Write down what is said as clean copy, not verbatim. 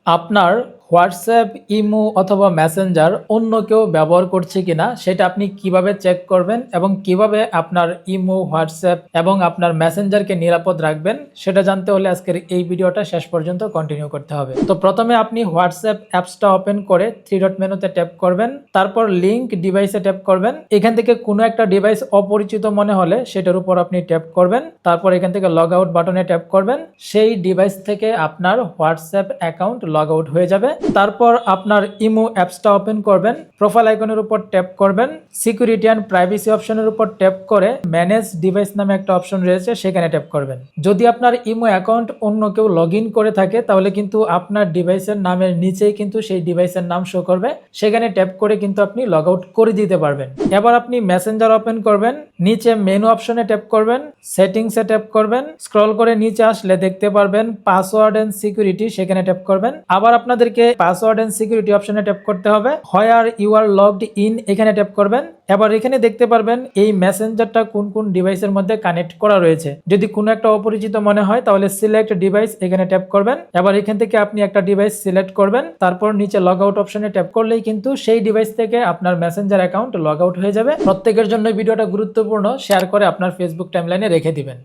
আপনার WhatsApp, imo অথবা Messenger অন্য কেউ ব্যবহার করছে কিনা সেটা আপনি কিভাবে চেক করবেন এবং কিভাবে আপনার ইমো, হোয়াটসঅ্যাপ এবং আপনার মেসেঞ্জারকে নিরাপদ রাখবেন সেটা জানতে হলে আজকের এই ভিডিওটা শেষ পর্যন্ত কন্টিনিউ করতে হবে। তো প্রথমে আপনি হোয়াটসঅ্যাপ অ্যাপসটা ওপেন করে থ্রি ডট মেনুতে ট্যাপ করবেন, তারপর লিঙ্ক ডিভাইসে ট্যাপ করবেন। এখান থেকে কোনো একটা ডিভাইস অপরিচিত মনে হলে সেটার উপর আপনি ট্যাপ করবেন, তারপর এখান থেকে লগ আউট বাটনে ট্যাপ করবেন। সেই ডিভাইস থেকে আপনার হোয়াটসঅ্যাপ অ্যাকাউন্ট লগ আউট হয়ে যাবে। তারপর আপনার ইমো অ্যাপসটা ওপেন করবেন, প্রোফাইল আইকনের উপর ট্যাপ করবেন, সিকিউরিটি অ্যান্ড প্রাইভেসি অপশনের উপর ট্যাপ করে ম্যানেজ ডিভাইস নামে একটা অপশন রয়েছে সেখানে ট্যাপ করবেন। যদি আপনার ইমো অ্যাকাউন্ট অন্য কেউ লগ ইন করে থাকে তাহলে কিন্তু আপনার ডিভাইসের নামের নিচেই কিন্তু সেই ডিভাইসের নাম শো করবে, সেখানে ট্যাপ করে কিন্তু আপনি লগ আউট করে দিতে পারবেন। এবার আপনি মেসেঞ্জার ওপেন করবেন, নিচে মেনু অপশনে ট্যাপ করবেন, সেটিংসে ট্যাপ করবেন, স্ক্রল করে নিচে আসলে দেখতে পারবেন পাসওয়ার্ড এন্ড সিকিউরিটি, সেখানে ট্যাপ করবেন। আবার আপনাদেরকে পাসওয়ার্ড এন্ড সিকিউরিটি অপশনে ট্যাপ করতে হবে, where you are logged in এখানে ট্যাপ করবেন। এবার এখানে দেখতে পারবেন এই মেসেঞ্জারটা কোন কোন ডিভাইসের মধ্যে কানেক্ট করা রয়েছে। যদি কোনো একটা অপরিচিত মনে হয় তাহলে সিলেক্ট ডিভাইস এখানে ট্যাপ করবেন। এবার এখান থেকে আপনি একটা ডিভাইস সিলেক্ট করবেন, তারপর নিচে লগ আউট অপশনে ট্যাপ করলেই কিন্তু সেই ডিভাইস থেকে আপনার মেসেঞ্জার অ্যাকাউন্ট লগ আউট হয়ে যাবে। প্রত্যেকের জন্য ভিডিওটা গুরুত্বপূর্ণ, শেয়ার করে আপনার ফেসবুক টাইমলাইনে রেখে দিবেন।